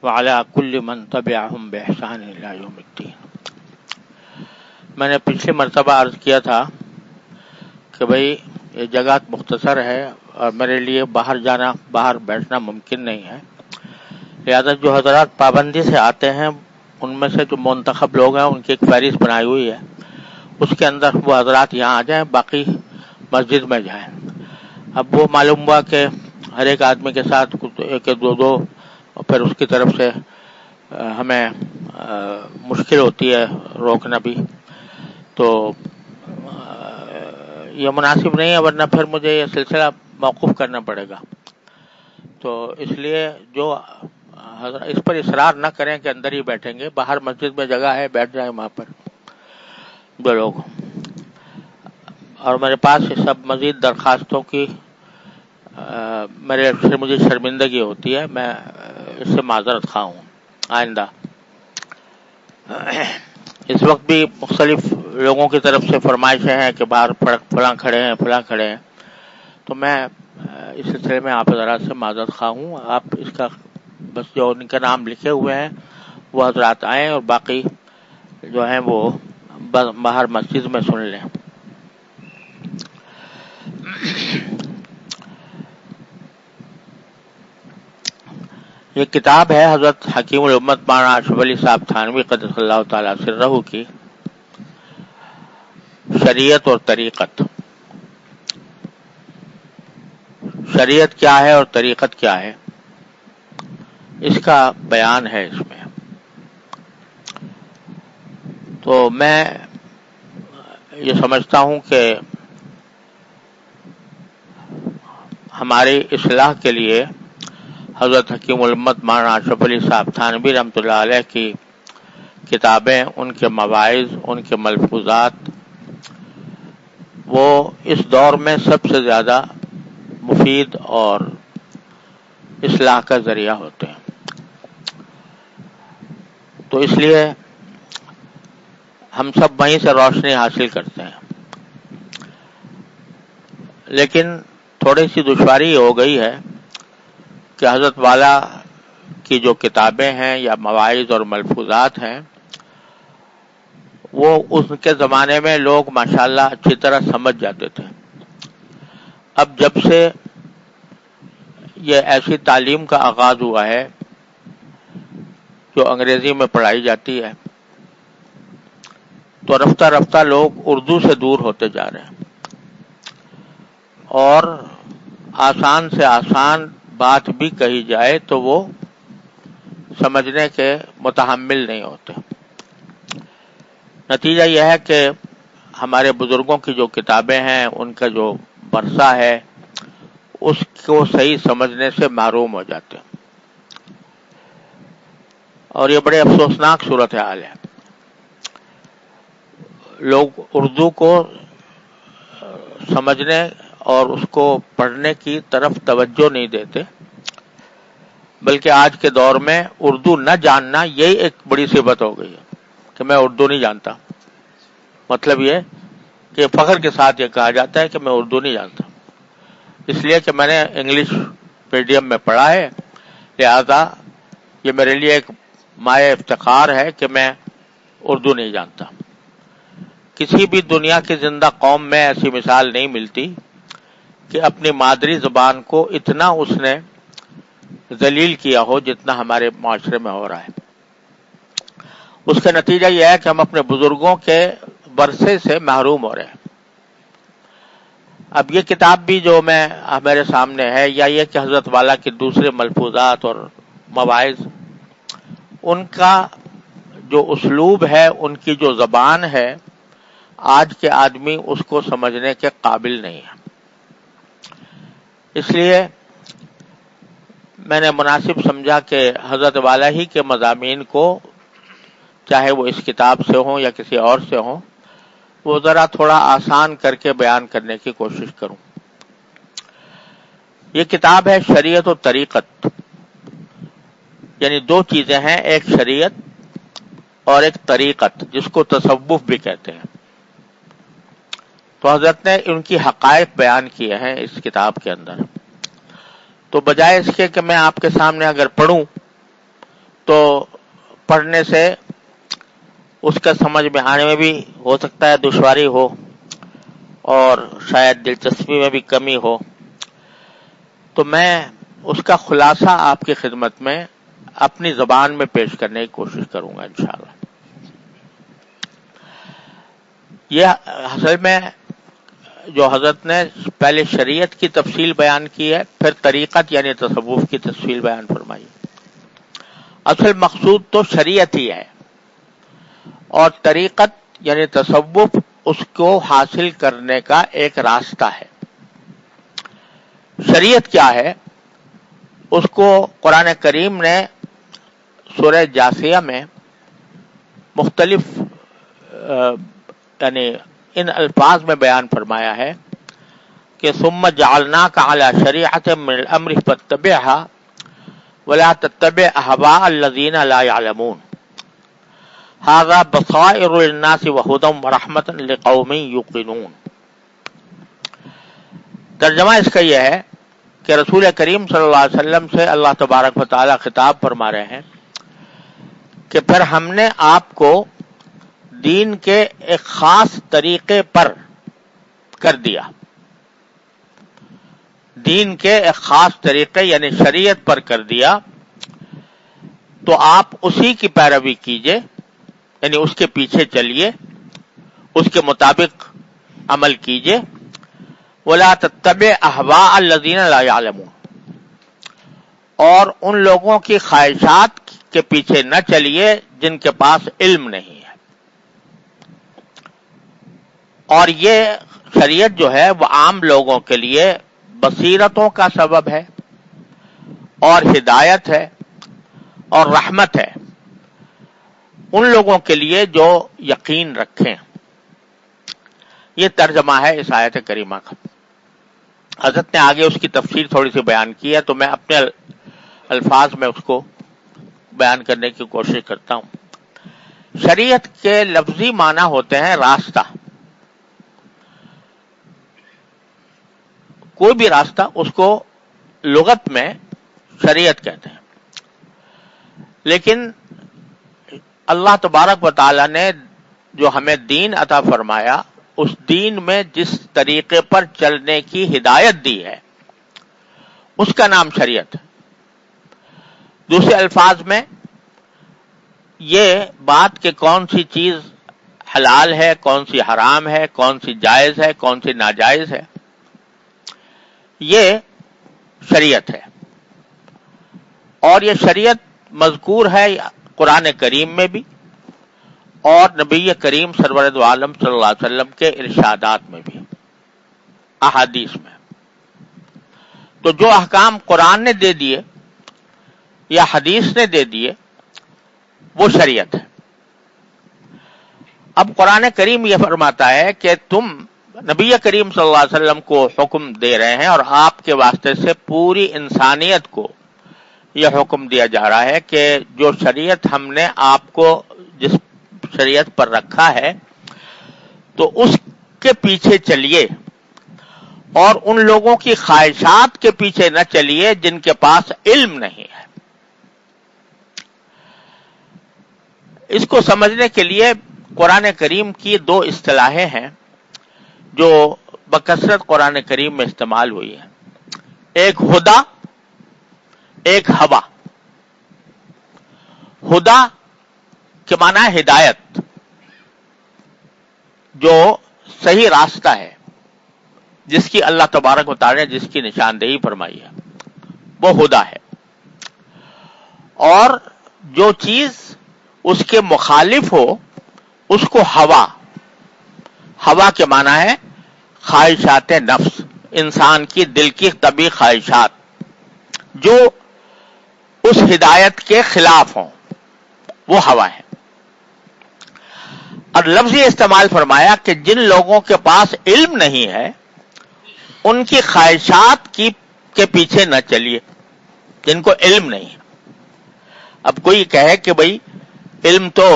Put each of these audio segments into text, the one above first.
وعلی کل من تبعہم بإحسان الی یوم الدین۔ میں نے پچھلی مرتبہ عرض کیا تھا کہ بھئی یہ جگہ مختصر ہے اور میرے لیے باہر بیٹھنا ممکن نہیں ہے، لہذا جو حضرات پابندی سے آتے ہیں ان میں سے جو منتخب لوگ ہیں ان کی ایک فہرست بنائی ہوئی ہے، اس کے اندر وہ حضرات یہاں آ جائیں، باقی مسجد میں جائیں۔ اب وہ معلوم ہوا کہ ہر ایک آدمی کے ساتھ ایک دو اور پھر اس کی طرف سے ہمیں مشکل ہوتی ہے روکنا بھی، تو یہ مناسب نہیں ہے، ورنہ پھر مجھے یہ سلسلہ موقوف کرنا پڑے گا۔ تو اس لیے جو اس پر اصرار نہ کریں کہ اندر ہی بیٹھیں گے، باہر مسجد میں جگہ ہے، بیٹھ جائیں وہاں پر دو لوگ۔ اور میرے پاس یہ سب مزید درخواستوں کی مجھے شرمندگی ہوتی ہے، میں اس سے معذرت خواہ ہوں۔ آئندہ اس وقت بھی مختلف لوگوں کی طرف سے فرمائشیں ہیں کہ باہر فلاں کھڑے ہیں، تو میں اس سلسلے میں آپ حضرات سے معذرت خواہ ہوں۔ آپ اس کا بس جو ان کا نام لکھے ہوئے ہیں وہ حضرات آئیں اور باقی جو ہیں وہ باہر مسجد میں سن لیں۔ یہ کتاب ہے حضرت حکیم الامت مولانا اشرف علی صاحب تھانوی قدس اللہ تعالی سرہ کی، شریعت اور طریقت۔ شریعت کیا ہے اور طریقت کیا ہے، اس کا بیان ہے اس میں۔ تو میں یہ سمجھتا ہوں کہ ہماری اصلاح کے لیے حضرت حکیم الامت مولانا اشرف علی صاحب تھانوی رحمۃ اللہ علیہ کی کتابیں، ان کے مواعظ، ان کے ملفوظات، وہ اس دور میں سب سے زیادہ مفید اور اصلاح کا ذریعہ ہوتے ہیں۔ تو اس لیے ہم سب وہیں سے روشنی حاصل کرتے ہیں، لیکن تھوڑی سی دشواری ہو گئی ہے کہ حضرت والا کی جو کتابیں ہیں یا مواعظ اور ملفوظات ہیں، وہ اس کے زمانے میں لوگ ماشاءاللہ اچھی طرح سمجھ جاتے تھے۔ اب جب سے یہ ایسی تعلیم کا آغاز ہوا ہے جو انگریزی میں پڑھائی جاتی ہے، تو رفتہ رفتہ لوگ اردو سے دور ہوتے جا رہے ہیں، اور آسان سے آسان بات بھی کہی جائے تو وہ سمجھنے کے متحمل نہیں ہوتے۔ نتیجہ یہ ہے کہ ہمارے بزرگوں کی جو کتابیں ہیں، ان کا جو ورثہ ہے، اس کو صحیح سمجھنے سے محروم ہو جاتے ہیں، اور یہ بڑے افسوسناک صورتحال ہے۔ لوگ اردو کو سمجھنے اور اس کو پڑھنے کی طرف توجہ نہیں دیتے، بلکہ آج کے دور میں اردو نہ جاننا یہی ایک بڑی صفت ہو گئی ہے کہ میں اردو نہیں جانتا۔ مطلب یہ کہ فخر کے ساتھ یہ کہا جاتا ہے کہ میں اردو نہیں جانتا، اس لیے کہ میں نے انگلش میڈیم میں پڑھا ہے، لہذا یہ میرے لیے ایک مایہ افتخار ہے کہ میں اردو نہیں جانتا۔ کسی بھی دنیا کی زندہ قوم میں ایسی مثال نہیں ملتی کہ اپنی مادری زبان کو اتنا اس نے ذلیل کیا ہو جتنا ہمارے معاشرے میں ہو رہا ہے۔ اس کا نتیجہ یہ ہے کہ ہم اپنے بزرگوں کے ورثے سے محروم ہو رہے ہیں۔ اب یہ کتاب بھی جو میرے سامنے ہے، یا یہ کہ حضرت والا کے دوسرے ملفوظات اور مواعظ، ان کا جو اسلوب ہے، ان کی جو زبان ہے، آج کے آدمی اس کو سمجھنے کے قابل نہیں ہے۔ اس لیے میں نے مناسب سمجھا کہ حضرت والا ہی کے مضامین کو، چاہے وہ اس کتاب سے ہوں یا کسی اور سے ہوں، وہ ذرا تھوڑا آسان کر کے بیان کرنے کی کوشش کروں۔ یہ کتاب ہے شریعت و طریقت، یعنی دو چیزیں ہیں، ایک شریعت اور ایک طریقت، جس کو تصوف بھی کہتے ہیں۔ تو حضرت نے ان کی حقائق بیان کیے ہیں اس کتاب کے اندر۔ تو بجائے اس کے کہ میں آپ کے سامنے اگر پڑھوں تو پڑھنے سے اس کا سمجھ میں آنے میں بھی ہو سکتا ہے دشواری ہو اور شاید دلچسپی میں بھی کمی ہو، تو میں اس کا خلاصہ آپ کی خدمت میں اپنی زبان میں پیش کرنے کی کوشش کروں گا انشاءاللہ۔ یہ اصل میں جو حضرت نے پہلے شریعت کی تفصیل بیان کی ہے، پھر طریقت یعنی تصوف کی تفصیل بیان فرمائی۔ اصل مقصود تو شریعت ہی ہے، اور طریقت یعنی تصوف اس کو حاصل کرنے کا ایک راستہ ہے۔ شریعت کیا ہے اس کو قرآن کریم نے سورہ جاثیہ میں مختلف یعنی ان الفاظ میں بیان فرمایا ہے کہ ثم جعلناک علی شریعۃ من الامر فاتبعها ولا تتبع اهواء الذین لا يعلمون ھذا بصائر للناس وہدی ورحمۃ لقوم یوقنون۔ ترجمہ اس کا یہ ہے کہ رسول کریم صلی اللہ علیہ وسلم سے اللہ تبارک و تعالی خطاب فرما رہے ہیں کہ پھر ہم نے آپ کو دین کے ایک خاص طریقے پر کر دیا، دین کے ایک خاص طریقے یعنی شریعت پر کر دیا، تو آپ اسی کی پیروی کیجئے، یعنی اس کے پیچھے چلیے، اس کے مطابق عمل کیجئے۔ وَلَا تَتَّبِعْ أَهْوَاءَ الَّذِينَ لَا يَعْلَمُونَ، اور ان لوگوں کی خواہشات کے پیچھے نہ چلیے جن کے پاس علم نہیں ہے۔ اور یہ شریعت جو ہے وہ عام لوگوں کے لیے بصیرتوں کا سبب ہے اور ہدایت ہے اور رحمت ہے، ان لوگوں کے لیے جو یقین رکھیں۔ یہ ترجمہ ہے اس آیت کریمہ کا۔ حضرت نے آگے اس کی تفسیر تھوڑی سی بیان کی ہے، تو میں اپنے الفاظ میں اس کو بیان کرنے کی کوشش کرتا ہوں۔ شریعت کے لفظی معنی ہوتے ہیں راستہ، کوئی بھی راستہ اس کو لغت میں شریعت کہتے ہیں، لیکن اللہ تبارک و تعالی نے جو ہمیں دین عطا فرمایا، اس دین میں جس طریقے پر چلنے کی ہدایت دی ہے اس کا نام شریعت ہے۔ دوسرے الفاظ میں یہ بات کہ کون سی چیز حلال ہے، کون سی حرام ہے، کون سی جائز ہے، کون سی ناجائز ہے، یہ شریعت ہے۔ اور یہ شریعت مذکور ہے قرآن کریم میں بھی اور نبی کریم سرور دو عالم صلی اللہ علیہ وسلم کے ارشادات میں بھی، احادیث میں۔ تو جو احکام قرآن نے دے دیے یا حدیث نے دے دیے وہ شریعت ہے۔ اب قرآن کریم یہ فرماتا ہے کہ تم نبی کریم صلی اللہ علیہ وسلم کو حکم دے رہے ہیں، اور آپ کے واسطے سے پوری انسانیت کو یہ حکم دیا جا رہا ہے کہ جو شریعت ہم نے آپ کو جس شریعت پر رکھا ہے تو اس کے پیچھے چلیے، اور ان لوگوں کی خواہشات کے پیچھے نہ چلیے جن کے پاس علم نہیں ہے۔ اس کو سمجھنے کے لیے قرآن کریم کی دو اصطلاحیں ہیں جو بکثرت قرآن کریم میں استعمال ہوئی ہیں، ایک ہدا، ایک ہوا۔ ہدا کے معنی ہے ہدایت، جو صحیح راستہ ہے، جس کی اللہ تبارک و تعالی نے جس کی نشاندہی فرمائی ہے وہ ہدا ہے۔ اور جو چیز اس کے مخالف ہو اس کو ہوا، ہوا کے معنی ہے خواہشات نفس، انسان کی دل کی طبعی خواہشات جو اس ہدایت کے خلاف ہوں، وہ ہوا ہے۔ اور لفظ یہ استعمال فرمایا کہ جن لوگوں کے پاس علم نہیں ہے ان کی خواہشات کے پیچھے نہ چلیے، جن کو علم نہیں ہے۔ اب کوئی کہے کہ بھئی علم تو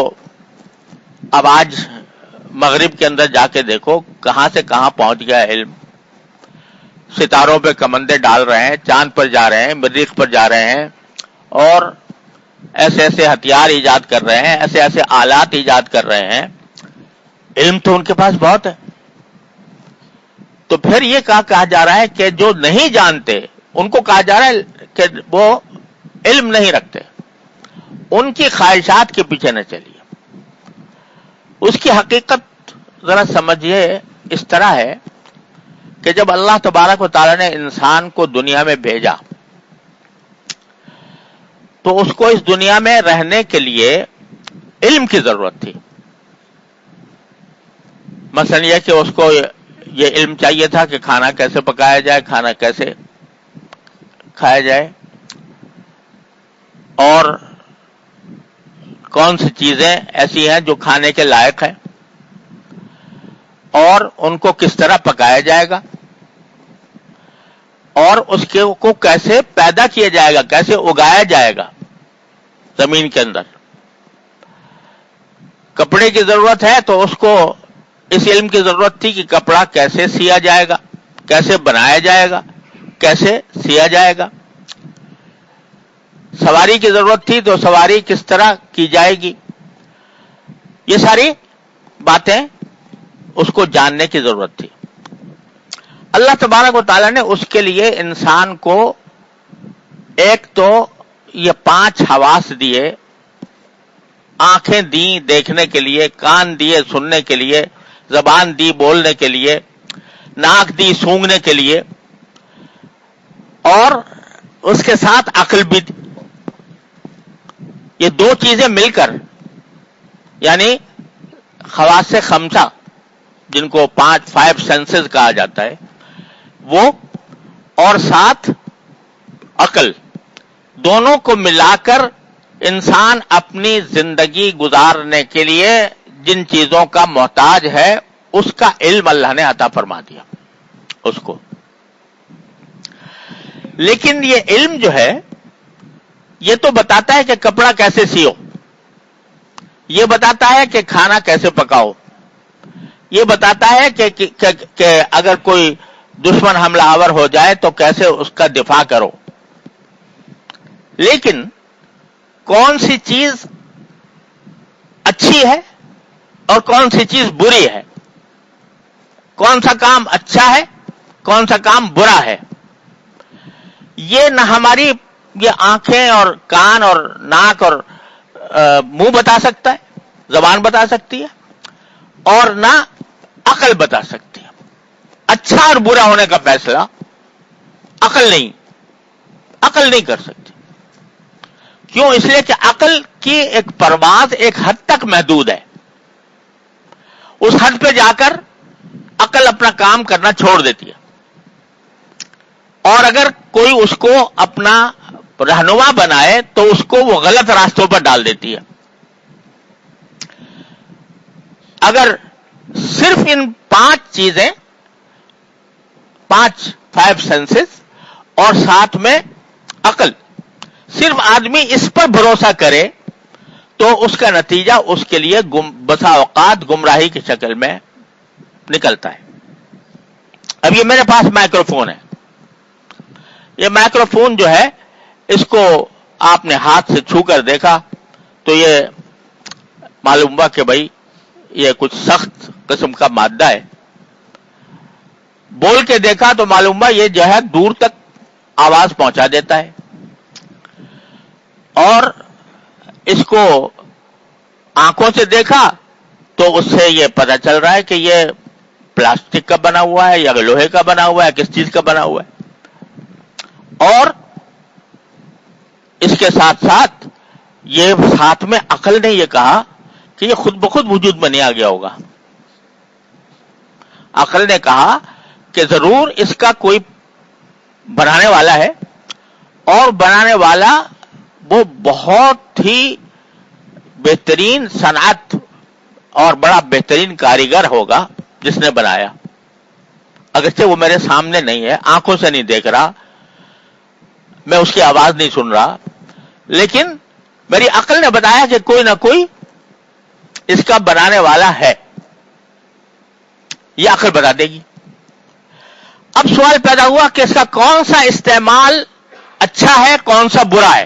اب آج مغرب کے اندر جا کے دیکھو کہاں سے کہاں پہنچ گیا علم، ستاروں پہ کمندے ڈال رہے ہیں، چاند پر جا رہے ہیں، مریخ پر جا رہے ہیں، اور ایسے ایسے ہتھیار ایجاد کر رہے ہیں، ایسے ایسے آلات ایجاد کر رہے ہیں، علم تو ان کے پاس بہت ہے. تو پھر یہ کہا جا رہا ہے کہ جو نہیں جانتے ان کو کہا جا رہا ہے کہ وہ علم نہیں رکھتے، ان کی خواہشات کے پیچھے نہ چلیے. اس کی حقیقت ذرا سمجھیے اس طرح ہے کہ جب اللہ تبارک و تعالی نے انسان کو دنیا میں بھیجا تو اس کو اس دنیا میں رہنے کے لیے علم کی ضرورت تھی. مثلا یہ کہ اس کو یہ علم چاہیے تھا کہ کھانا کیسے پکایا جائے، کھانا کیسے کھایا جائے، اور کون سی چیزیں ایسی ہیں جو کھانے کے لائق ہیں، اور ان کو کس طرح پکایا جائے گا، اور اس کو کیسے پیدا کیا جائے گا، کیسے اگایا جائے گا زمین کے اندر. کپڑے کی ضرورت ہے تو اس کو اس علم کی ضرورت تھی کہ کپڑا کیسے سیا جائے گا، کیسے بنایا جائے گا، کیسے سیا جائے گا. سواری کی ضرورت تھی تو سواری کس طرح کی جائے گی. یہ ساری باتیں اس کو جاننے کی ضرورت تھی. اللہ تبارک و تعالیٰ نے اس کے لیے انسان کو ایک تو یہ 5 حواس دیے، آنکھیں دیں دیکھنے کے لیے، کان دیے سننے کے لیے، زبان دی بولنے کے لیے، ناک دی سونگھنے کے لیے، اور اس کے ساتھ عقل بھی دی. یہ 2 چیزیں مل کر، یعنی خواص خمسہ جن کو 5 سینسز کہا جاتا ہے وہ، اور ساتھ عقل، دونوں کو ملا کر انسان اپنی زندگی گزارنے کے لیے جن چیزوں کا محتاج ہے اس کا علم اللہ نے عطا فرما دیا اس کو. لیکن یہ علم جو ہے یہ تو بتاتا ہے کہ کپڑا کیسے سیو، یہ بتاتا ہے کہ کھانا کیسے پکاؤ، یہ بتاتا ہے کہ اگر کوئی دشمن حملہ آور ہو جائے تو کیسے اس کا دفاع کرو. لیکن کون سی چیز اچھی ہے اور کون سی چیز بری ہے، کون سا کام اچھا ہے کون سا کام برا ہے، یہ نہ ہماری یہ آنکھیں اور کان اور ناک اور منہ بتا سکتا ہے، زبان بتا سکتی ہے، اور نہ عقل بتا سکتی ہے. اچھا اور برا ہونے کا فیصلہ عقل نہیں کر سکتی. کیوں؟ اس لیے کہ عقل کی ایک پرواز ایک حد تک محدود ہے. اس حد پہ جا کر عقل اپنا کام کرنا چھوڑ دیتی ہے، اور اگر کوئی اس کو اپنا رہنما بنائے تو اس کو وہ غلط راستوں پر ڈال دیتی ہے. اگر صرف ان 5 چیزیں، 5 سینسز اور ساتھ میں عقل، صرف آدمی اس پر بھروسہ کرے تو اس کا نتیجہ اس کے لیے بسا اوقات گمراہی کی شکل میں نکلتا ہے. اب یہ میرے پاس مائکرو فون ہے، یہ مائکرو فون جو ہے اس کو آپ نے ہاتھ سے چھو کر دیکھا تو یہ معلوم ہوا کہ بھائی یہ کچھ سخت قسم کا مادہ ہے. بول کے دیکھا تو معلوم ہوا یہ جو ہے دور تک آواز پہنچا دیتا ہے. اور اس کو آنکھوں سے دیکھا تو اس سے یہ پتہ چل رہا ہے کہ یہ پلاسٹک کا بنا ہوا ہے یا لوہے کا بنا ہوا ہے، کس چیز کا بنا ہوا ہے. اور اس کے ساتھ ساتھ یہ ساتھ میں عقل نے یہ کہا کہ یہ خود بخود وجود میں نہیں آ گیا ہوگا. عقل نے کہا کہ ضرور اس کا کوئی بنانے والا ہے، اور بنانے والا وہ بہت ہی بہترین صنعت اور بڑا بہترین کاریگر ہوگا جس نے بنایا. اگرچہ وہ میرے سامنے نہیں ہے، آنکھوں سے نہیں دیکھ رہا، میں اس کی آواز نہیں سن رہا، لیکن میری عقل نے بتایا کہ کوئی نہ کوئی اس کا بنانے والا ہے. یہ عقل بتا دے گی. اب سوال پیدا ہوا کہ اس کا کون سا استعمال اچھا ہے کون سا برا ہے.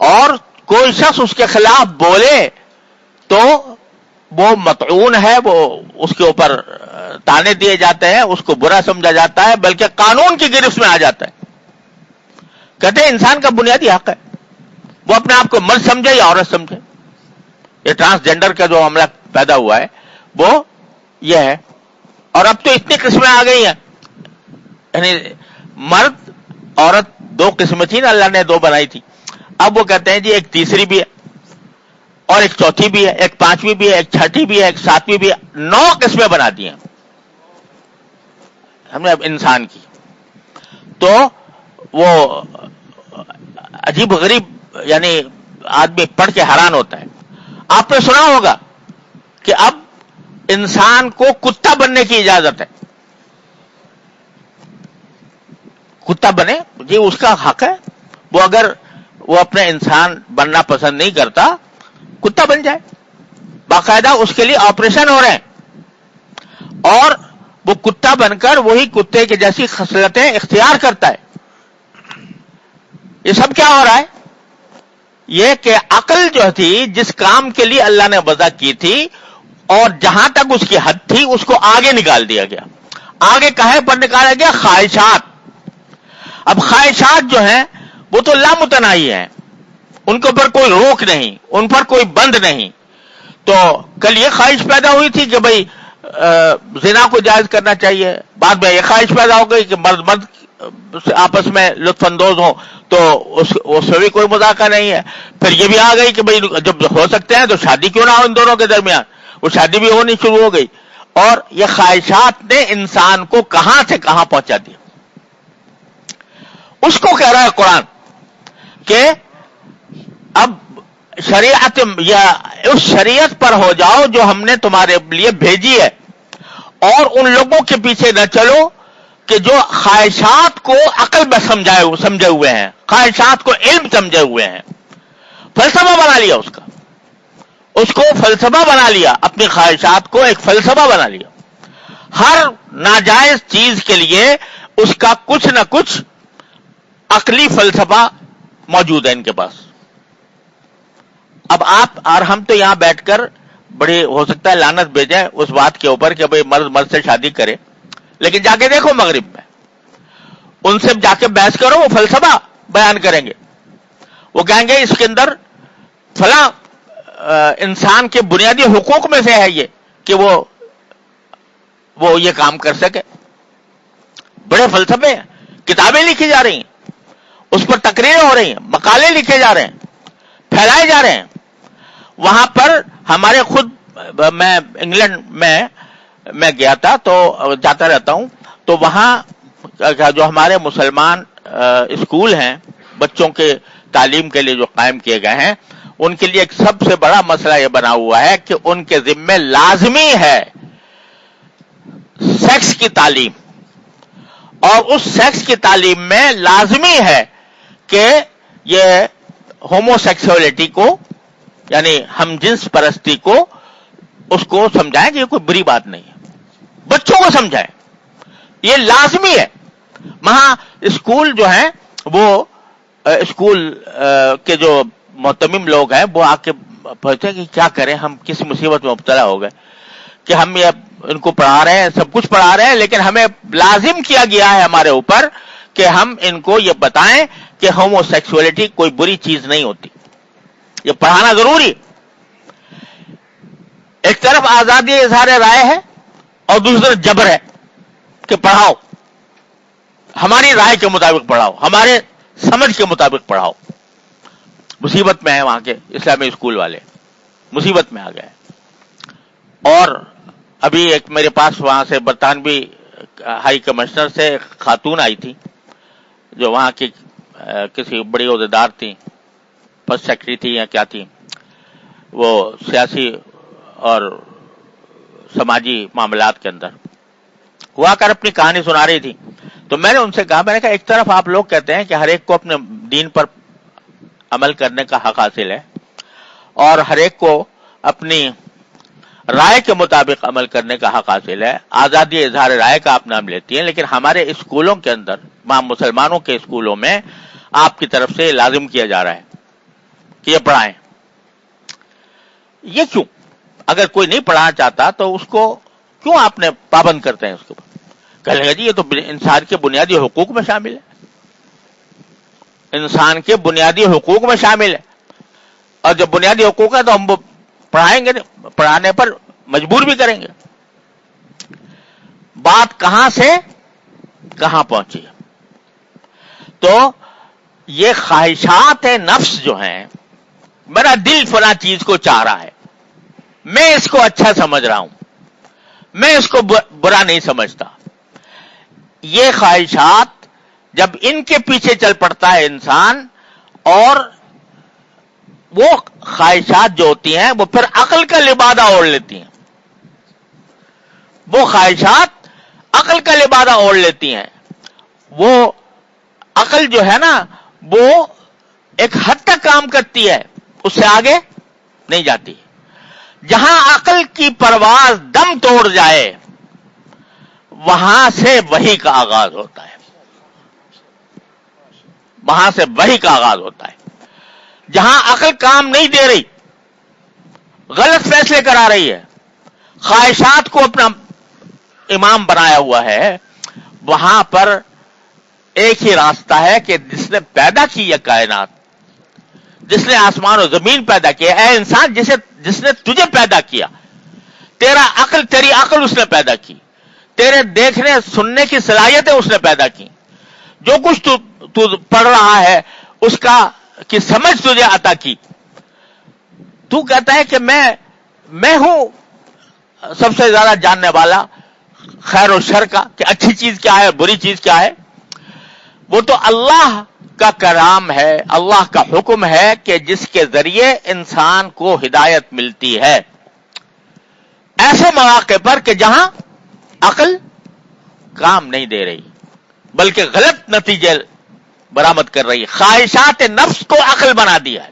اور کوئی شخص اس کے خلاف بولے تو وہ مطعون ہے، وہ اس کے اوپر تانے دیے جاتے ہیں، اس کو برا سمجھا جاتا ہے، بلکہ قانون کی گرفت میں آ جاتا ہے۔ کہتے ہیں انسان کا بنیادی حق ہے وہ اپنے آپ کو مرد سمجھے یا عورت سمجھے۔ یہ ٹرانسجینڈر کا جو معاملہ پیدا ہوا ہے وہ یہ ہے، اور اب تو اتنی قسمیں آ گئی ہیں، یعنی مرد عورت دو قسمیں تھی نا، اللہ نے دو بنائی تھی، اب وہ کہتے ہیں جی ایک تیسری بھی ہے اور ایک چوتھی بھی ہے، ایک پانچویں بھی ہے، ایک چھٹی بھی ہے، ایک ساتویں بھی ہے، 9 قسمیں بنا دی ہیں ہم نے اب انسان کی۔ تو وہ عجیب غریب، یعنی آدمی پڑھ کے حیران ہوتا ہے۔ آپ نے سنا ہوگا کہ اب انسان کو کتا بننے کی اجازت ہے، کتا بنے جی اس کا حق ہے، وہ اگر وہ اپنے انسان بننا پسند نہیں کرتا کتا بن جائے، باقاعدہ اس کے لیے آپریشن ہو رہے ہیں، اور وہ کتا بن کر وہی کتے کی جیسی خصلتیں اختیار کرتا ہے۔ یہ سب کیا ہو رہا ہے؟ یہ کہ عقل جو تھی جس کام کے لیے اللہ نے وضع کی تھی اور جہاں تک اس کی حد تھی اس کو آگے نکال دیا گیا۔ آگے کہے پر نکالا گیا؟ خواہشات۔ اب خواہشات جو ہیں وہ تو لامتناہی ہیں، ان کے اوپر کوئی روک نہیں، ان پر کوئی بند نہیں۔ تو کل یہ خواہش پیدا ہوئی تھی کہ بھئی زنا کو جائز کرنا چاہیے، بعد میں یہ خواہش پیدا ہو گئی کہ مرد مرد آپس میں لطف اندوز ہوں تو اس میں بھی کوئی مذاکرہ نہیں ہے۔ پھر یہ بھی آ گئی کہ بھئی جب ہو سکتے ہیں تو شادی کیوں نہ ہو ان دونوں کے درمیان، وہ شادی بھی ہونی شروع ہو گئی، اور یہ خواہشات نے انسان کو کہاں سے کہاں پہنچا دیا۔ اس کو کہہ رہا ہے قرآن کہ اب شریعت یا اس شریعت پر ہو جاؤ جو ہم نے تمہارے لیے بھیجی ہے، اور ان لوگوں کے پیچھے نہ چلو کہ جو خواہشات کو عقل میں سمجھے ہوئے ہیں، خواہشات کو علم سمجھے ہوئے ہیں، فلسفہ بنا لیا اس کو فلسفہ بنا لیا، اپنی خواہشات کو ایک فلسفہ بنا لیا۔ ہر ناجائز چیز کے لیے اس کا کچھ نہ کچھ عقلی فلسفہ موجود ہے ان کے پاس۔ اب آپ اور ہم تو یہاں بیٹھ کر بڑی ہو سکتا ہے لعنت بھیجیں اس بات کے اوپر کہ بھئی مرد مرد سے شادی کرے، لیکن جا کے دیکھو مغرب میں ان سے جا کے بحث کرو، وہ فلسفہ بیان کریں گے، وہ کہیں گے اس کے اندر فلاں انسان کے بنیادی حقوق میں سے ہے یہ کہ وہ یہ کام کر سکے۔ بڑے فلسفے ہیں، کتابیں لکھی جا رہی ہیں، اس پر تقریریں ہو رہی ہیں، مقالے لکھے جا رہے ہیں، پھیلائے جا رہے ہیں۔ وہاں پر ہمارے خود میں انگلینڈ میں گیا تھا، تو جاتا رہتا ہوں، تو وہاں جو ہمارے مسلمان اسکول ہیں بچوں کے تعلیم کے لیے جو قائم کیے گئے ہیں، ان کے لیے ایک سب سے بڑا مسئلہ یہ بنا ہوا ہے کہ ان کے ذمے لازمی ہے سیکس کی تعلیم، اور اس سیکس کی تعلیم میں لازمی ہے کہ یہ ہومو سیکسولیٹی کو، یعنی ہم جنس پرستی کو، اس کو سمجھائیں کہ یہ کوئی بری بات نہیں ہے، بچوں کو سمجھائیں، یہ لازمی ہے۔ وہاں اسکول جو ہیں وہ اسکول کے جو محتمم لوگ ہیں وہ آ کے پوچھتے ہیں کہ کیا کریں، ہم کس مصیبت میں مبتلا ہو گئے کہ ہم یہ ان کو پڑھا رہے ہیں، سب کچھ پڑھا رہے ہیں، لیکن ہمیں لازم کیا گیا ہے ہمارے اوپر کہ ہم ان کو یہ بتائیں کہ ہومو سیکسولیٹی کوئی بری چیز نہیں ہوتی، یہ پڑھانا ضروری۔ ایک طرف آزادی اظہار رائے ہے اور دوسری طرف جبر ہے کہ پڑھاؤ، ہماری رائے کے مطابق پڑھاؤ، ہمارے سمجھ کے مطابق پڑھاؤ۔ مصیبت میں ہے وہاں کے اسلامی اسکول والے، مصیبت میں آ گئے۔ اور ابھی ایک میرے پاس وہاں سے برطانوی ہائی کمشنر سے ایک خاتون آئی تھی جو وہاں کی کسی بڑی عہدیدار تھی، فرسٹ سیکرٹری تھی یا کیا تھی، وہ سیاسی اور سماجی معاملات کے اندر وہ آ کر اپنی کہانی سنا رہی تھی۔ تو میں نے ان سے کہا، میں نے کہا ایک طرف آپ لوگ کہتے ہیں کہ ہر ایک کو اپنے دین پر عمل کرنے کا حق حاصل ہے اور ہر ایک کو اپنی رائے کے مطابق عمل کرنے کا حق حاصل ہے، آزادی اظہار رائے کا آپ نام لیتی ہیں، لیکن ہمارے اسکولوں کے اندر، مسلمانوں کے اسکولوں میں آپ کی طرف سے لازم کیا جا رہا ہے کہ یہ پڑھائیں. یہ کیوں؟ اگر کوئی نہیں پڑھانا چاہتا تو اس کو کیوں آپ نے پابند کرتے ہیں اس کے اوپر؟ کہنے لگا جی یہ تو انسان کے بنیادی حقوق میں شامل ہے، انسان کے بنیادی حقوق میں شامل ہے، اور جب بنیادی حقوق ہے تو ہم وہ پڑھائیں گے، پڑھانے پر مجبور بھی کریں گے. بات کہاں سے کہاں پہنچی؟ تو یہ خواہشات نفس جو ہیں، میرا دل فلاں چیز کو چاہ رہا ہے، میں اس کو اچھا سمجھ رہا ہوں، میں اس کو برا نہیں سمجھتا. یہ خواہشات جب ان کے پیچھے چل پڑتا ہے انسان، اور وہ خواہشات جو ہوتی ہیں وہ پھر عقل کا لبادہ اوڑھ لیتی ہیں، وہ خواہشات عقل کا لبادہ اوڑھ لیتی ہیں. وہ عقل جو ہے نا وہ ایک حد تک کام کرتی ہے، اس سے آگے نہیں جاتی. جہاں عقل کی پرواز دم توڑ جائے وہاں سے وحی کا آغاز ہوتا ہے، وہاں سے وحی کا آغاز ہوتا ہے. جہاں عقل کام نہیں دے رہی، غلط فیصلے کرا رہی ہے، خواہشات کو اپنا امام بنایا ہوا ہے، وہاں پر ایک ہی راستہ ہے کہ جس نے پیدا کی یہ کائنات، جس نے آسمان و زمین پیدا کیا، اے انسان جس نے تجھے پیدا کیا، تیری عقل اس نے پیدا کی، تیرے دیکھنے سننے کی صلاحیتیں اس نے پیدا کی، جو کچھ تو پڑھ رہا ہے اس کی سمجھ تجھے عطا کی. تو کہتا ہے کہ میں ہوں سب سے زیادہ جاننے والا خیر و شر کا، کہ اچھی چیز کیا ہے بری چیز کیا ہے. وہ تو اللہ کا کلام ہے، اللہ کا حکم ہے کہ جس کے ذریعے انسان کو ہدایت ملتی ہے ایسے مواقع پر کہ جہاں عقل کام نہیں دے رہی بلکہ غلط نتیجے برآمد کر رہی ہے. خواہشات نفس کو عقل بنا دیا ہے.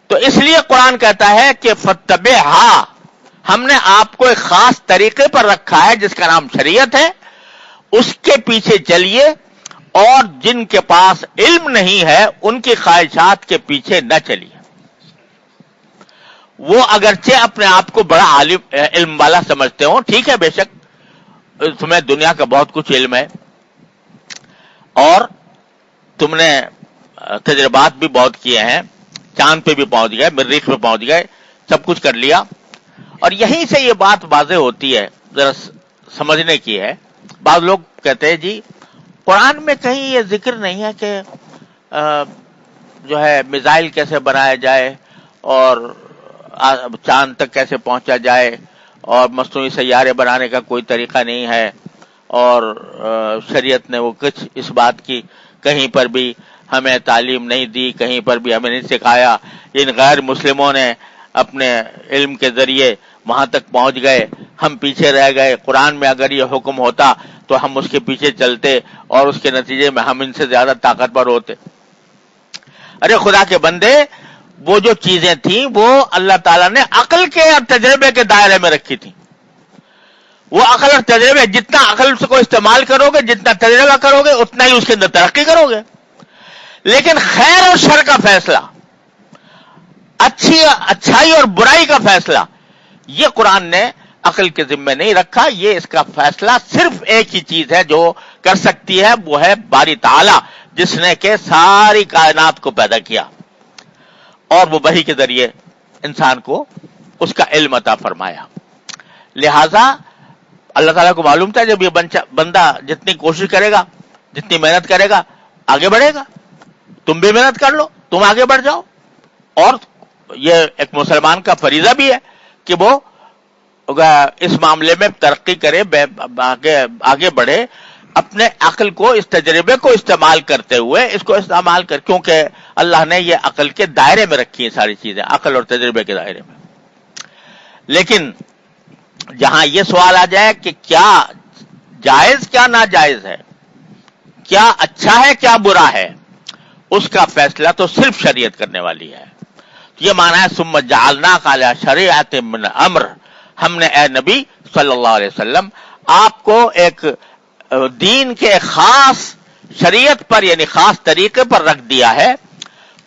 تو اس لیے قرآن کہتا ہے کہ فتبعھا، ہم نے آپ کو ایک خاص طریقے پر رکھا ہے جس کا نام شریعت ہے، اس کے پیچھے چلیے، اور جن کے پاس علم نہیں ہے ان کی خواہشات کے پیچھے نہ چلیے. وہ اگرچہ اپنے آپ کو بڑا علم والا سمجھتے ہوں، ٹھیک ہے، بے شک تمہیں دنیا کا بہت کچھ علم ہے اور تم نے تجربات بھی بہت کیے ہیں، چاند پہ بھی پہنچ گئے، مریخ پہ پہنچ گئے، سب کچھ کر لیا. اور یہیں سے یہ بات واضح ہوتی ہے، ذرا سمجھنے کی ہے. بعض لوگ کہتے ہیں جی قرآن میں کہیں یہ ذکر نہیں ہے کہ جو ہے میزائل کیسے بنایا جائے اور چاند تک کیسے پہنچا جائے، اور مصنوعی سیارے بنانے کا کوئی طریقہ نہیں ہے، اور شریعت نے وہ کچھ اس بات کی کہیں پر بھی ہمیں تعلیم نہیں دی، کہیں پر بھی ہمیں نہیں سکھایا. ان غیر مسلموں نے اپنے علم کے ذریعے وہاں تک پہنچ گئے، ہم پیچھے رہ گئے. قرآن میں اگر یہ حکم ہوتا تو ہم اس کے پیچھے چلتے اور اس کے نتیجے میں ہم ان سے زیادہ طاقتور ہوتے. ارے خدا کے بندے، وہ جو چیزیں تھیں وہ اللہ تعالیٰ نے عقل کے اور تجربے کے دائرے میں رکھی تھی. وہ عقل اور تجربے، جتنا عقل کو استعمال کرو گے، جتنا تجربہ کرو گے، اتنا ہی اس کے اندر ترقی کرو گے. لیکن خیر اور شر کا فیصلہ، اچھائی اور برائی کا فیصلہ، یہ قرآن نے عقل کے ذمے نہیں رکھا. یہ اس کا فیصلہ صرف ایک ہی چیز ہے جو کر سکتی ہے، وہ ہے باری تعالی، جس نے کہ ساری کائنات کو پیدا کیا اور وہ وحی کے ذریعے انسان کو اس کا علم عطا فرمایا. لہذا اللہ تعالیٰ کو معلوم تھا جب یہ بندہ جتنی کوشش کرے گا، جتنی محنت کرے گا، آگے بڑھے گا. تم بھی محنت کر لو، تم آگے بڑھ جاؤ. اور یہ ایک مسلمان کا فریضہ بھی ہے کہ وہ اس معاملے میں ترقی کرے، آگے بڑھے، اپنے عقل کو، اس تجربے کو استعمال کرتے ہوئے اس کو استعمال کر، کیونکہ اللہ نے یہ عقل کے دائرے میں رکھی ہیں ساری چیزیں، عقل اور تجربے کے دائرے میں. لیکن جہاں یہ سوال آ جائے کہ کیا جائز کیا ناجائز ہے، کیا اچھا ہے کیا برا ہے، اس کا فیصلہ تو صرف شریعت کرنے والی ہے. یہ معنی ہے ثم جعلناک علی شریعۃ من امر، ہم نے اے نبی صلی اللہ علیہ وسلم آپ کو ایک دین کے خاص شریعت پر، یعنی خاص طریقے پر رکھ دیا ہے.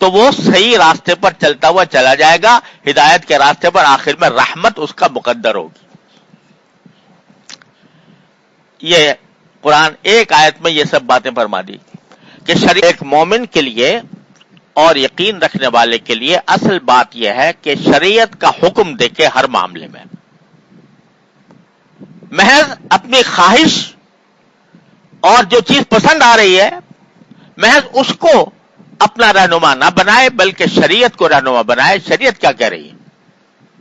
تو وہ صحیح راستے پر چلتا ہوا چلا جائے گا، ہدایت کے راستے پر، آخر میں رحمت اس کا مقدر ہوگی۔ یہ قرآن ایک آیت میں یہ سب باتیں فرما دی کہ شریعت ایک مومن کے لیے اور یقین رکھنے والے کے لیے اصل بات یہ ہے کہ شریعت کا حکم دے کے ہر معاملے میں محض اپنی خواہش اور جو چیز پسند آ رہی ہے محض اس کو اپنا رہنما نہ بنائے، بلکہ شریعت کو رہنما بنائے۔ شریعت کیا کہہ رہی ہے،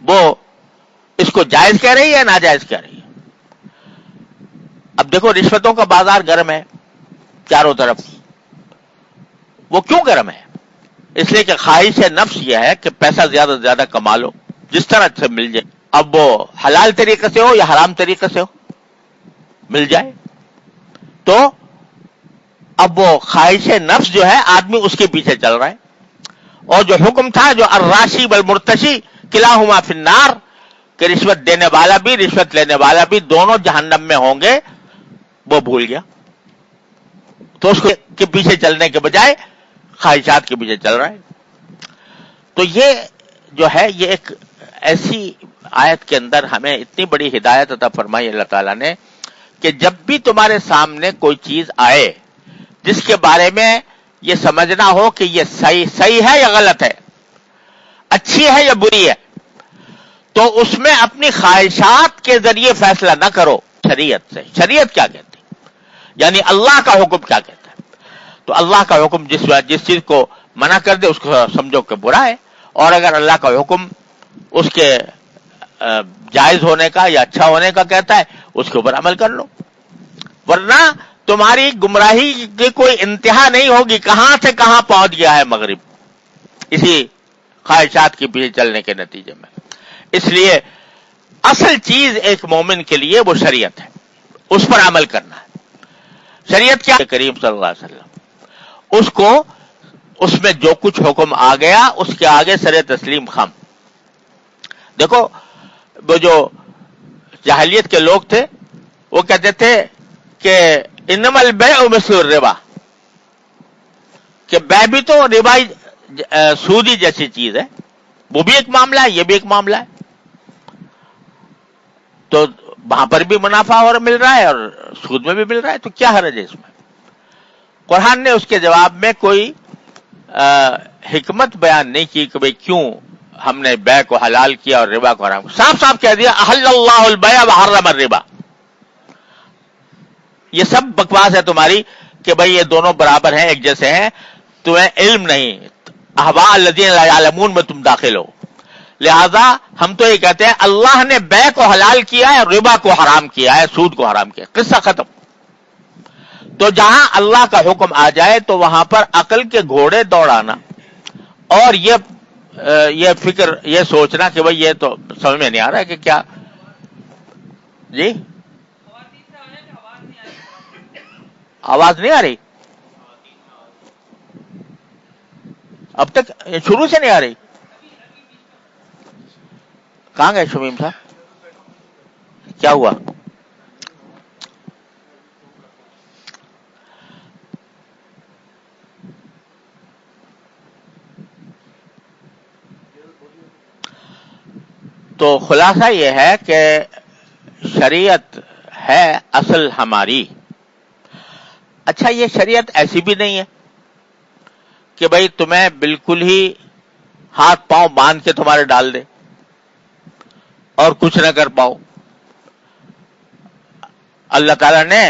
وہ اس کو جائز کہہ رہی ہے، ناجائز کہہ رہی ہے۔ اب دیکھو رشوتوں کا بازار گرم ہے چاروں طرف۔ وہ کیوں گرم ہے؟ اس لیے کہ خواہش نفس یہ ہے کہ پیسہ زیادہ سے زیادہ کما لو، جس طرح سے مل جائے، اب وہ حلال طریقے سے ہو یا حرام طریقے سے ہو، مل جائے۔ تو اب وہ خواہش نفس جو ہے آدمی اس کے پیچھے چل رہا ہے، اور جو حکم تھا جو الراشی والمرتشی کلاہما فی النار، کہ رشوت دینے والا بھی رشوت لینے والا بھی دونوں جہنم میں ہوں گے، وہ بھول گیا۔ تو اس کے پیچھے چلنے کے بجائے خواہشات کے پیچھے چل رہا ہے۔ تو یہ جو ہے یہ ایک ایسی آیت کے اندر ہمیں اتنی بڑی ہدایت عطا فرمائی اللہ تعالیٰ نے کہ جب بھی تمہارے سامنے کوئی چیز آئے جس کے بارے میں یہ سمجھنا ہو کہ یہ صحیح ہے یا غلط ہے، اچھی ہے یا بری ہے، تو اس میں اپنی خواہشات کے ذریعے فیصلہ نہ کرو، شریعت سے۔ شریعت کیا کہتی ہے، یعنی اللہ کا حکم کیا کہتا ہے؟ تو اللہ کا حکم جس چیز کو منع کر دے اس کو سمجھو کہ برا ہے، اور اگر اللہ کا حکم اس کے جائز ہونے کا یا اچھا ہونے کا کہتا ہے اس کے اوپر عمل کر لو، ورنہ تمہاری گمراہی کی کوئی انتہا نہیں ہوگی، کہاں سے کہاں پہنچ گیا ہے مغرب اسی خواہشات کے پیچھے چلنے کے نتیجے میں۔ اس لیے اصل چیز ایک مومن کے لیے وہ شریعت ہے، اس پر عمل کرنا ہے۔ شریعت کیا؟ کریم صلی اللہ علیہ وسلم، اس کو اس میں جو کچھ حکم آ گیا اس کے آگے سر تسلیم خم۔ دیکھو وہ جو جاہلیت کے لوگ تھے وہ کہتے تھے کہ انما البیع مثل الربا، کہ بیع بھی تو ربائی سودی جیسی چیز ہے، وہ بھی ایک معاملہ ہے، یہ بھی ایک معاملہ ہے، تو وہاں پر بھی منافع اور مل رہا ہے اور سود میں بھی مل رہا ہے، تو کیا حرج ہے اس میں؟ قرآن نے اس کے جواب میں کوئی حکمت بیان نہیں کی کہ بھئی کیوں ہم نے بیع کو حلال کیا اور ربا کو حرام کیا۔ صاف صاف کہہ دیا احل اللہ البیع وحرم الربا۔ یہ سب بکواس ہے تمہاری کہ بھئی یہ دونوں برابر ہیں، ایک جیسے ہیں، تمہیں علم نہیں، احواء الذین لا یعلمون میں تم داخل ہو۔ لہذا ہم تو یہ کہتے ہیں اللہ نے بیع کو حلال کیا ہے، ربا کو حرام کیا ہے، سود کو حرام کیا ہے، قصہ ختم۔ تو جہاں اللہ کا حکم آ جائے تو وہاں پر عقل کے گھوڑے دوڑانا اور یہ فکر، یہ سوچنا کہ بھئی یہ تو سمجھ میں نہیں آ رہا ہے کہ کیا جی آواز نہیں آ رہی، اب تک شروع سے نہیں آ رہی، کہاں گئے شمیم صاحب، کیا ہوا؟ تو خلاصہ یہ ہے کہ شریعت ہے اصل ہماری۔ اچھا یہ شریعت ایسی بھی نہیں ہے کہ بھئی تمہیں بالکل ہی ہاتھ پاؤں باندھ کے تمہارے ڈال دے اور کچھ نہ کر پاؤ۔ اللہ تعالیٰ نے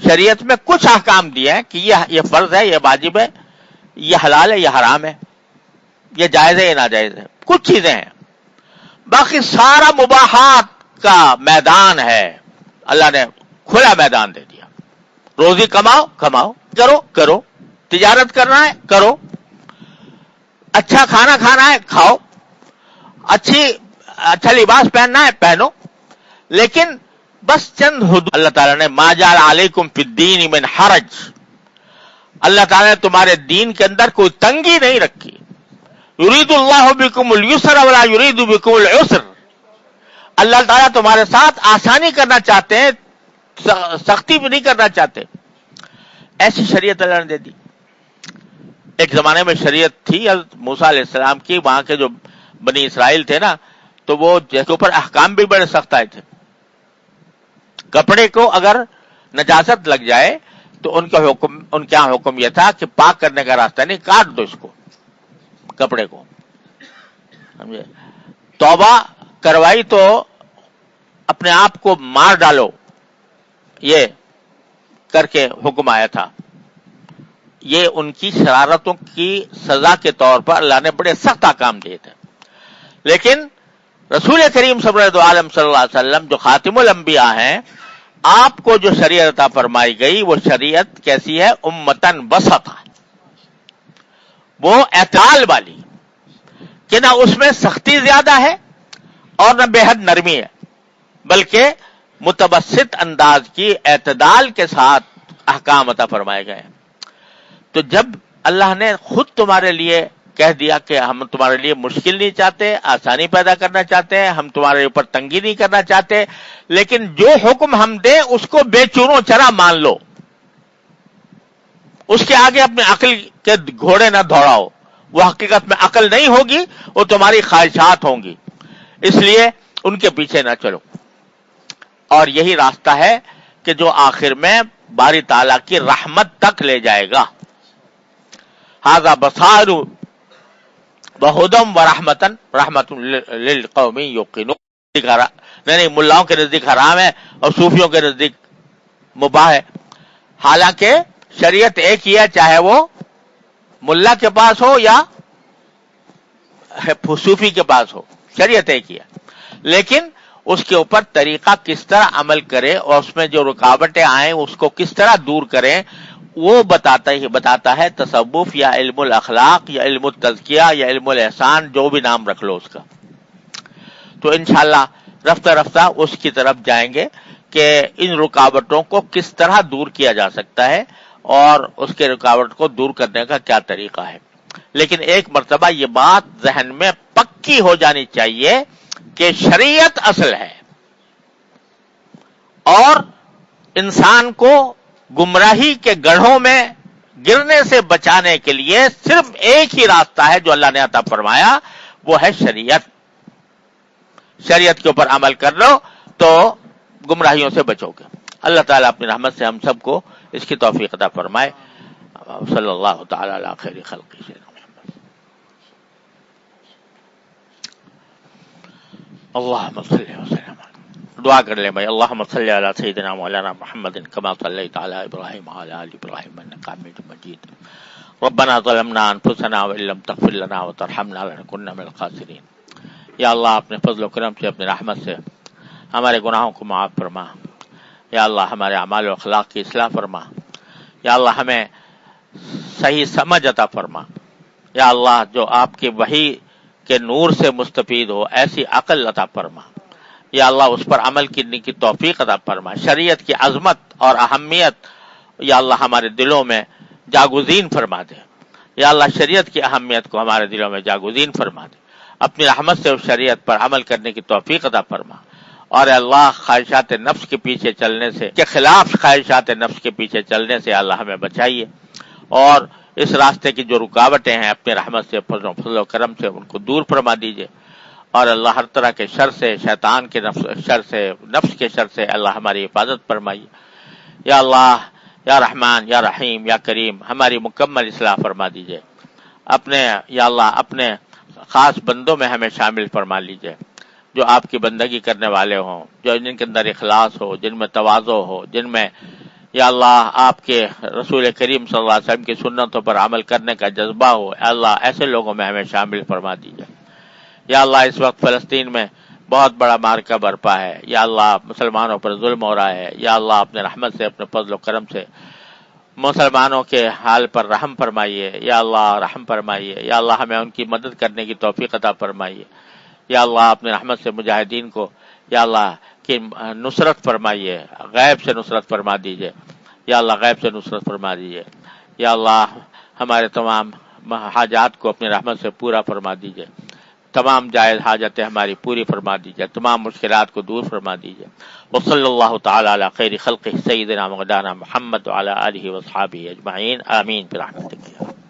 شریعت میں کچھ احکام دیے ہیں کہ یہ فرض ہے، یہ واجب ہے، یہ حلال ہے، یہ حرام ہے، یہ جائز ہے، یہ ناجائز ہے، کچھ چیزیں ہیں، باقی سارا مباحات کا میدان ہے، اللہ نے کھلا میدان دے دیا۔ روزی کماؤ، کرو، تجارت کرنا ہے کرو، اچھا کھانا کھانا ہے کھاؤ، اچھا لباس پہننا ہے پہنو، لیکن بس چند حدود اللہ تعالیٰ نے ما جعل علیکم فی الدین من حرج، اللہ تعالیٰ نے تمہارے دین کے اندر کوئی تنگی نہیں رکھی۔ یرید اللہ بکم اليسر ولا یرید بکم العسر، اللہ تعالیٰ تمہارے ساتھ آسانی کرنا چاہتے ہیں، سختی بھی نہیں کرنا چاہتے، ایسی شریعت اللہ نے دے دی۔ ایک زمانے میں شریعت تھی حضرت موسیٰ علیہ السلام کی، وہاں کے جو بنی اسرائیل تھے نا، تو وہ جس کے اوپر احکام بھی بڑے سخت آئے تھے. کپڑے کو اگر نجاست لگ جائے تو ان کا حکم، ان کے یہاں حکم یہ تھا کہ پاک کرنے کا راستہ نہیں، کاٹ دو اس کو، کپڑے کو. سمجھے؟ توبہ کروائی تو اپنے آپ کو مار ڈالو، یہ کر کے حکم آیا تھا. یہ ان کی شرارتوں کی سزا کے طور پر اللہ نے بڑے سخت احکام دیے تھے. لیکن رسول کریم صلی اللہ علیہ وسلم جو خاتم الانبیاء ہیں، آپ کو جو شریعت عطا فرمائی گئی وہ شریعت کیسی ہے؟ امتن وسطا، وہ اعتدال والی، کہ نہ اس میں سختی زیادہ ہے اور نہ بے حد نرمی ہے، بلکہ متوسط انداز کی اعتدال کے ساتھ احکام عطا فرمائے گئے. تو جب اللہ نے خود تمہارے لیے کہہ دیا کہ ہم تمہارے لیے مشکل نہیں چاہتے، آسانی پیدا کرنا چاہتے ہیں، ہم تمہارے اوپر تنگی نہیں کرنا چاہتے، لیکن جو حکم ہم دیں اس کو بے چونو چرا مان لو، اس کے آگے اپنے عقل کے گھوڑے نہ دوڑاؤ، وہ حقیقت میں عقل نہیں ہوگی، وہ تمہاری خواہشات ہوں گی، اس لیے ان کے پیچھے نہ چلو. اور یہی راستہ ہے کہ جو آخر میں باری تعالیٰ کی رحمت تک لے جائے گا. ھذا بصائر وہدی ورحمۃ رحمۃ للقوم یوقنون. نہیں، ملاؤں کے نزدیک حرام ہے اور صوفیوں کے نزدیک مباح ہے، حالانکہ شریعت ایک ہی ہے، چاہے وہ ملا کے پاس ہو یا صوفی کے پاس ہو، شریعت ایک ہی ہے. لیکن اس کے اوپر طریقہ کس طرح عمل کرے اور اس میں جو رکاوٹیں آئیں اس کو کس طرح دور کریں، وہ بتاتا ہے تصوف یا علم الاخلاق یا علم التزکیہ یا علم الاحسان، جو بھی نام رکھ لو اس کا. تو انشاءاللہ رفتہ رفتہ اس کی طرف جائیں گے کہ ان رکاوٹوں کو کس طرح دور کیا جا سکتا ہے اور اس کے رکاوٹ کو دور کرنے کا کیا طریقہ ہے. لیکن ایک مرتبہ یہ بات ذہن میں پکی ہو جانی چاہیے کہ شریعت اصل ہے، اور انسان کو گمراہی کے گڑھوں میں گرنے سے بچانے کے لیے صرف ایک ہی راستہ ہے جو اللہ نے عطا فرمایا، وہ ہے شریعت. شریعت کے اوپر عمل کر لو تو گمراہیوں سے بچو گے. اللہ تعالیٰ اپنی رحمت سے ہم سب کو اس کی توفیق عطا فرمائے. صلی اللہ تعالی علی خیر خلقہ سیدنا محمد. اللہم صلی وسلم. دعا کر لیں بھائی. اللہم صلی علی سیدنا مولانا محمد کما صلیت علی ابراہیم وعلی آل ابراہیم انک حمید مجید. ربنا ظلمنا انفسنا وان لم تغفر لنا وترحمنا لنکن من الخاسرین. یا اللہ اپنے فضل و کرم سے، اپنی رحمت سے ہمارے گناہوں کو معاف فرما. یا اللہ ہمارے اعمال و اخلاق کی اصلاح فرما. یا اللہ ہمیں صحیح سمجھ عطا فرما. یا اللہ جو آپ کی وحی کے نور سے مستفید ہو ایسی عقل عطا فرما. یا اللہ اس پر عمل کرنے کی توفیق عطا فرما. شریعت کی عظمت اور اہمیت یا اللہ ہمارے دلوں میں جاگزین فرما دے. یا اللہ شریعت کی اہمیت کو ہمارے دلوں میں جاگزین فرما دے. اپنی رحمت سے اس شریعت پر عمل کرنے کی توفیق عطا فرما. اور اللہ خواہشات نفس کے پیچھے چلنے سے کے خلاف خواہشات نفس کے پیچھے چلنے سے اللہ ہمیں بچائیے، اور اس راستے کی جو رکاوٹیں ہیں اپنے رحمت سے فضل و کرم سے ان کو دور فرما دیجیے. اور اللہ ہر طرح کے شر سے، شیطان کے شر سے، نفس کے شر سے اللہ ہماری حفاظت فرمائیے. یا اللہ یا رحمان یا رحیم یا کریم ہماری مکمل اصلاح فرما دیجیے. اپنے یا اللہ اپنے خاص بندوں میں ہمیں شامل فرما لیجیے، جو آپ کی بندگی کرنے والے ہوں، جو جن کے اندر اخلاص ہو، جن میں تواضع ہو، جن میں یا اللہ آپ کے رسول کریم صلی اللہ علیہ وسلم کی سنتوں پر عمل کرنے کا جذبہ ہو. یا اللہ ایسے لوگوں میں ہمیں شامل فرما دیجیے. یا اللہ اس وقت فلسطین میں بہت بڑا معرکہ برپا ہے. یا اللہ مسلمانوں پر ظلم ہو رہا ہے. یا اللہ اپنے رحمت سے، اپنے فضل و کرم سے مسلمانوں کے حال پر رحم فرمائیے. یا اللہ رحم فرمائیے. یا اللہ ہمیں ان کی مدد کرنے کی توفیق عطا فرمائیے. یا اللہ اپنے رحمت سے مجاہدین کو یا اللہ کی نصرت فرمائیے، غیب سے نصرت فرما دیجیے. یا اللہ غیب سے نصرت فرما دیجیے. یا اللہ ہمارے تمام حاجات کو اپنی رحمت سے پورا فرما دیجیے. تمام جائز حاجتیں ہماری پوری فرما دیجیے. تمام مشکلات کو دور فرما دیجیے. وصلی اللہ تعالی علی خیر خلقہ سیدنا مولانا محمد وعلی آلہ وصحبہ اجمعین. آمین برحمتک.